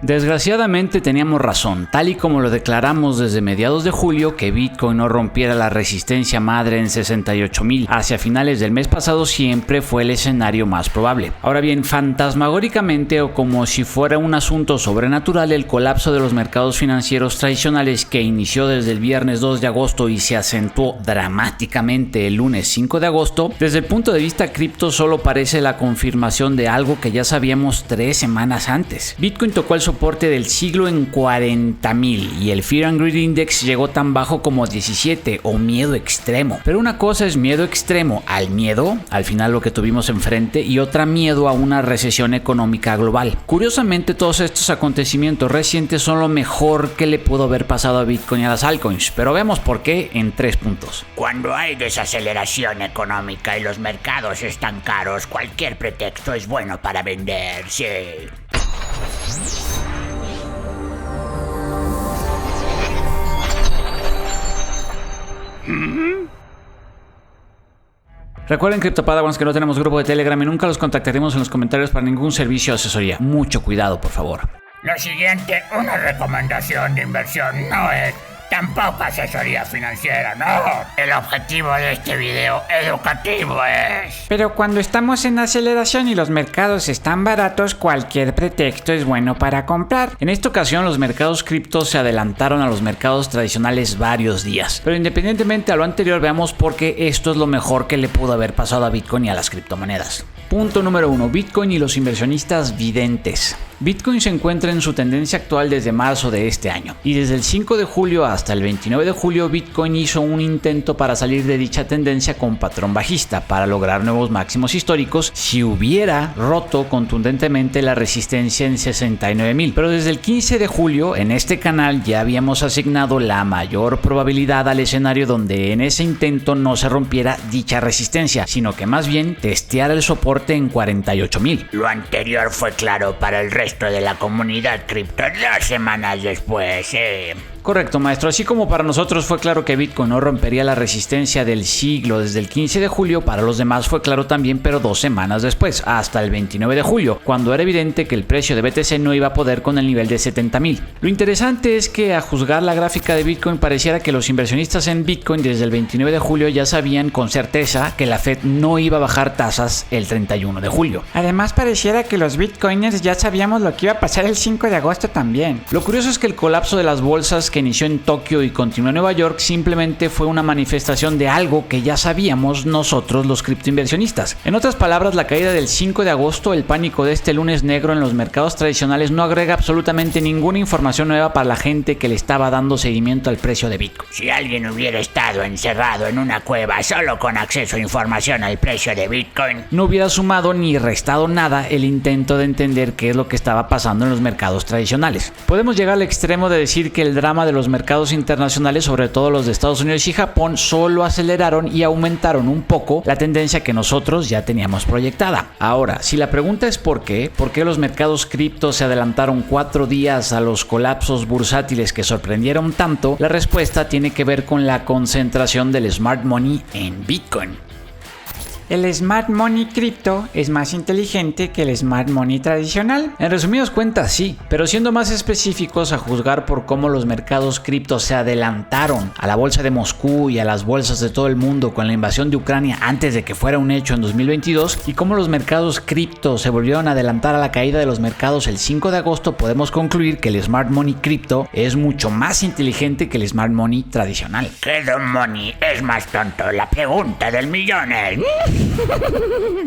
Desgraciadamente teníamos razón, tal y como lo declaramos desde mediados de julio que Bitcoin no rompiera la resistencia madre en 68,000 hacia finales del mes pasado siempre fue el escenario más probable. Ahora bien, fantasmagóricamente o como si fuera un asunto sobrenatural, el colapso de los mercados financieros tradicionales que inició desde el viernes 2 de agosto y se acentuó dramáticamente el lunes 5 de agosto, desde el punto de vista cripto solo parece la confirmación de algo que ya sabíamos 3 semanas antes. Bitcoin tocó el soporte del siglo en 40,000 y el Fear and Greed Index llegó tan bajo como 17 o miedo extremo. Pero una cosa es miedo extremo al miedo, al final lo que tuvimos enfrente, y otra miedo a una recesión económica global. Curiosamente todos estos acontecimientos recientes son lo mejor que le pudo haber pasado a Bitcoin y a las altcoins, pero veamos por qué en 3 puntos. Cuando hay desaceleración económica y los mercados están caros, cualquier pretexto es bueno para vender, sí. Recuerden, CryptoPadawans, que no tenemos grupo de Telegram y nunca los contactaremos en los comentarios para ningún servicio o asesoría. Mucho cuidado, por favor. Lo siguiente, una recomendación de inversión no es tampoco asesoría financiera, no. El objetivo de este video educativo es... Pero cuando estamos en aceleración y los mercados están baratos, cualquier pretexto es bueno para comprar. En esta ocasión los mercados criptos se adelantaron a los mercados tradicionales varios días. Pero independientemente a lo anterior, veamos por qué esto es lo mejor que le pudo haber pasado a Bitcoin y a las criptomonedas. Punto número 1. Bitcoin y los inversionistas videntes. Bitcoin se encuentra en su tendencia actual desde marzo de este año, y desde el 5 de julio hasta el 29 de julio Bitcoin hizo un intento para salir de dicha tendencia con patrón bajista para lograr nuevos máximos históricos si hubiera roto contundentemente la resistencia en 69,000. Pero desde el 15 de julio en este canal ya habíamos asignado la mayor probabilidad al escenario donde en ese intento no se rompiera dicha resistencia, sino que más bien testeara el soporte en 48,000. Lo anterior fue claro para el resto de la comunidad cripto 2 semanas después, Correcto, maestro. Así como para nosotros fue claro que Bitcoin no rompería la resistencia del siglo desde el 15 de julio, para los demás fue claro también, pero 2 semanas después, hasta el 29 de julio, cuando era evidente que el precio de BTC no iba a poder con el nivel de 70,000. Lo interesante es que, a juzgar la gráfica de Bitcoin, pareciera que los inversionistas en Bitcoin desde el 29 de julio ya sabían con certeza que la Fed no iba a bajar tasas el 31 de julio. Además, pareciera que los bitcoiners ya sabíamos lo que iba a pasar el 5 de agosto también. Lo curioso es que el colapso de las bolsas que inició en Tokio y continuó en Nueva York simplemente fue una manifestación de algo que ya sabíamos nosotros los criptoinversionistas. En otras palabras, la caída del 5 de agosto, el pánico de este lunes negro en los mercados tradicionales, no agrega absolutamente ninguna información nueva para la gente que le estaba dando seguimiento al precio de Bitcoin. Si alguien hubiera estado encerrado en una cueva solo con acceso a información al precio de Bitcoin, no hubiera sumado ni restado nada el intento de entender qué es lo que estaba pasando en los mercados tradicionales. Podemos llegar al extremo de decir que el drama de los mercados internacionales, sobre todo los de Estados Unidos y Japón, solo aceleraron y aumentaron un poco la tendencia que nosotros ya teníamos proyectada. Ahora, si la pregunta es ¿por qué los mercados cripto se adelantaron 4 días a los colapsos bursátiles que sorprendieron tanto? La respuesta tiene que ver con la concentración del smart money en Bitcoin. El smart money cripto es más inteligente que el smart money tradicional. En resumidas cuentas, sí, pero siendo más específicos, a juzgar por cómo los mercados cripto se adelantaron a la bolsa de Moscú y a las bolsas de todo el mundo con la invasión de Ucrania antes de que fuera un hecho en 2022, y cómo los mercados cripto se volvieron a adelantar a la caída de los mercados el 5 de agosto, podemos concluir que el smart money cripto es mucho más inteligente que el smart money tradicional. ¿Qué don money es más tonto? La pregunta del millón es...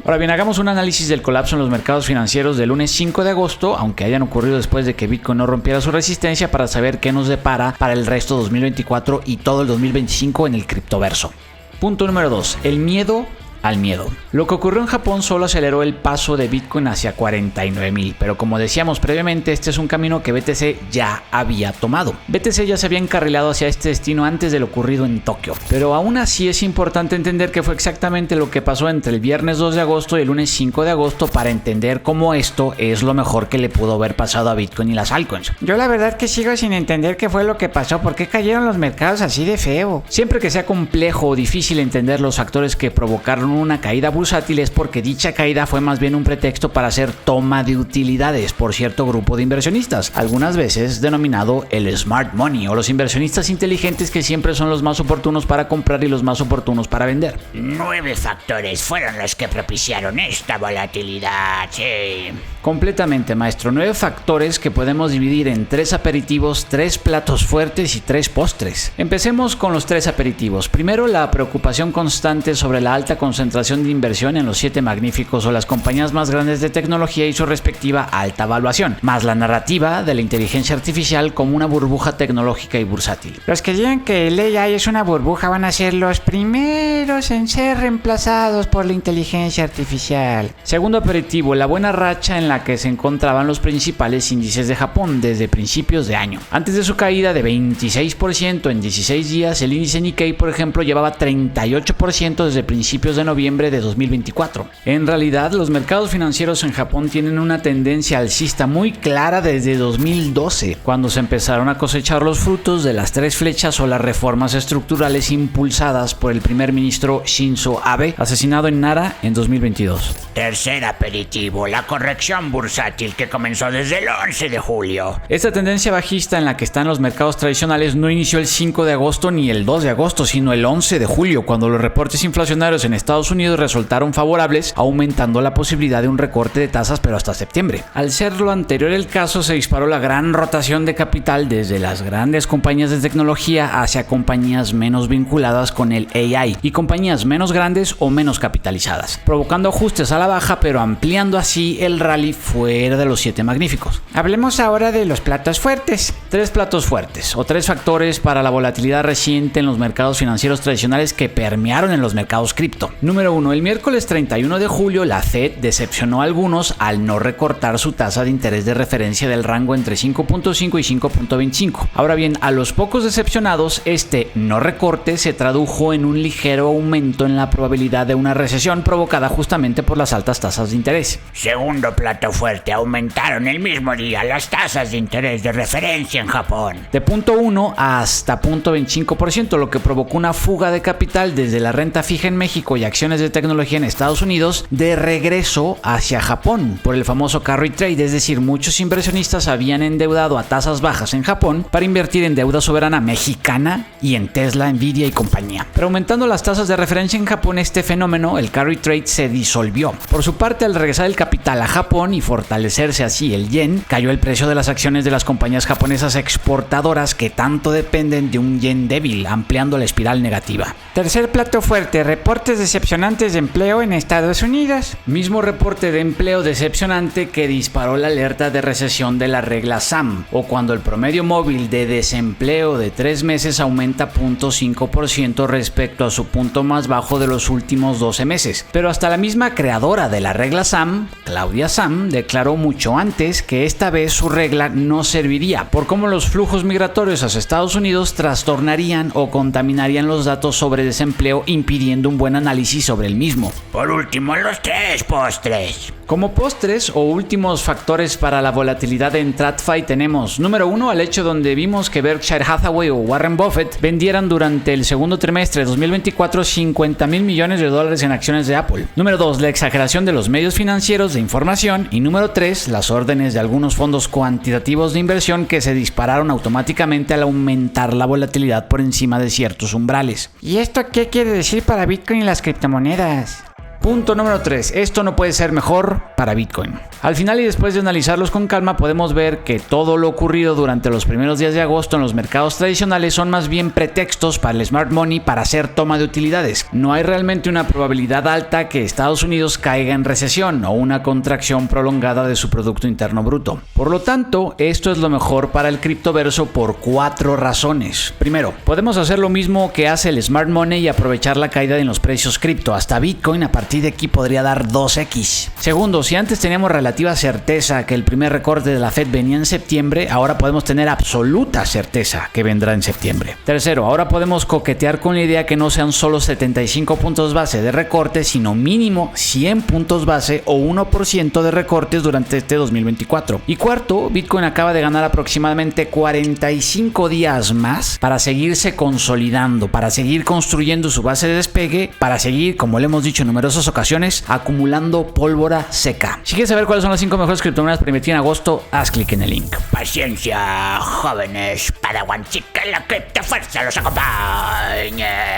Ahora bien, hagamos un análisis del colapso en los mercados financieros del lunes 5 de agosto, aunque hayan ocurrido después de que Bitcoin no rompiera su resistencia, para saber qué nos depara para el resto de 2024 y todo el 2025 en el criptoverso. Punto número 2. El miedo al miedo. Lo que ocurrió en Japón solo aceleró el paso de Bitcoin hacia 49,000, pero como decíamos previamente, este es un camino que BTC ya había tomado. BTC ya se había encarrilado hacia este destino antes de lo ocurrido en Tokio, pero aún así es importante entender que fue exactamente lo que pasó entre el viernes 2 de agosto y el lunes 5 de agosto para entender cómo esto es lo mejor que le pudo haber pasado a Bitcoin y las altcoins. Yo la verdad que sigo sin entender qué fue lo que pasó, por qué cayeron los mercados así de feo. Siempre que sea complejo o difícil entender los factores que provocaron mostraron una caída bursátil es porque dicha caída fue más bien un pretexto para hacer toma de utilidades por cierto grupo de inversionistas, algunas veces denominado el smart money o los inversionistas inteligentes que siempre son los más oportunos para comprar y los más oportunos para vender. 9 factores fueron los que propiciaron esta volatilidad, sí. Completamente, maestro. 9 factores que podemos dividir en 3 aperitivos, 3 platos fuertes y 3 postres. Empecemos con los 3 aperitivos. Primero, la preocupación constante sobre la alta concentración de inversión en los 7 magníficos o las compañías más grandes de tecnología y su respectiva alta valuación, más la narrativa de la inteligencia artificial como una burbuja tecnológica y bursátil. Los que digan que el AI es una burbuja van a ser los primeros en ser reemplazados por la inteligencia artificial. Segundo aperitivo, la buena racha en la que se encontraban los principales índices de Japón desde principios de año. Antes de su caída de 26% en 16 días, el índice Nikkei, por ejemplo, llevaba 38% desde principios de noviembre de 2024. En realidad, los mercados financieros en Japón tienen una tendencia alcista muy clara desde 2012, cuando se empezaron a cosechar los frutos de las 3 flechas o las reformas estructurales impulsadas por el primer ministro Shinzo Abe, asesinado en Nara en 2022. Tercer aperitivo, la corrección bursátil que comenzó desde el 11 de julio. Esta tendencia bajista en la que están los mercados tradicionales no inició el 5 de agosto ni el 2 de agosto, sino el 11 de julio, cuando los reportes inflacionarios en Estados Unidos resultaron favorables, aumentando la posibilidad de un recorte de tasas pero hasta septiembre. Al ser lo anterior el caso, se disparó la gran rotación de capital desde las grandes compañías de tecnología hacia compañías menos vinculadas con el AI y compañías menos grandes o menos capitalizadas, provocando ajustes a la baja pero ampliando así el rally fuera de los 7 magníficos. Hablemos ahora de los platos fuertes. 3 platos fuertes o 3 factores para la volatilidad reciente en los mercados financieros tradicionales que permearon en los mercados cripto. Número 1. El miércoles 31 de julio la Fed decepcionó a algunos al no recortar su tasa de interés de referencia del rango entre 5.5 y 5.25. Ahora bien, a los pocos decepcionados, este no recorte se tradujo en un ligero aumento en la probabilidad de una recesión provocada justamente por las altas tasas de interés. Segundo plato fuerte, aumentaron el mismo día las tasas de interés de referencia en Japón. De 0.1 hasta 0.25%, lo que provocó una fuga de capital desde la renta fija en México y acciones de tecnología en Estados Unidos de regreso hacia Japón por el famoso carry trade, es decir, muchos inversionistas habían endeudado a tasas bajas en Japón para invertir en deuda soberana mexicana y en Tesla, Nvidia y compañía. Pero aumentando las tasas de referencia en Japón, este fenómeno, el carry trade, se disolvió. Por su parte, al regresar el capital a Japón y fortalecerse así el yen, cayó el precio de las acciones de las compañías japonesas exportadoras que tanto dependen de un yen débil, ampliando la espiral negativa. Tercer plato fuerte, reportes decepcionantes de empleo en Estados Unidos. Mismo reporte de empleo decepcionante que disparó la alerta de recesión de la regla SAM, o cuando el promedio móvil de desempleo de 3 meses aumenta 0.5% respecto a su punto más bajo de los últimos 12 meses. Pero hasta la misma creadora de la regla SAM, Claudia Sam, declaró mucho antes que esta vez su regla no serviría, por cómo los flujos migratorios hacia Estados Unidos trastornarían o contaminarían los datos sobre desempleo, impidiendo un buen análisis sobre el mismo. Por último, los 3 postres. Como postres o últimos factores para la volatilidad en TradFi tenemos, número 1, al hecho donde vimos que Berkshire Hathaway o Warren Buffett vendieran durante el segundo trimestre de 2024 $50,000 millones en acciones de Apple. Número 2, la exageración de los medios financieros de información. Y número 3, las órdenes de algunos fondos cuantitativos de inversión que se dispararon automáticamente al aumentar la volatilidad por encima de ciertos umbrales. ¿Y esto qué quiere decir para Bitcoin y las criptomonedas? Punto número 3. Esto no puede ser mejor para Bitcoin. Al final y después de analizarlos con calma, podemos ver que todo lo ocurrido durante los primeros días de agosto en los mercados tradicionales son más bien pretextos para el smart money para hacer toma de utilidades. No hay realmente una probabilidad alta que Estados Unidos caiga en recesión o una contracción prolongada de su Producto Interno Bruto. Por lo tanto, esto es lo mejor para el criptoverso por 4 razones. Primero, podemos hacer lo mismo que hace el smart money y aprovechar la caída en los precios cripto hasta Bitcoin a partir así de aquí podría dar 2x. Segundo, si antes teníamos relativa certeza que el primer recorte de la Fed venía en septiembre, ahora podemos tener absoluta certeza que vendrá en septiembre. Tercero, ahora podemos coquetear con la idea que no sean solo 75 puntos base de recorte, sino mínimo 100 puntos base o 1% de recortes durante este 2024. Y cuarto, Bitcoin acaba de ganar aproximadamente 45 días más para seguirse consolidando, para seguir construyendo su base de despegue, para seguir, como le hemos dicho en numerosas ocasiones, acumulando pólvora seca. Si quieres saber cuáles son las 5 mejores criptomonedas para invertir en agosto, haz clic en el link. Paciencia, jóvenes, para que la criptofuerza los acompañe.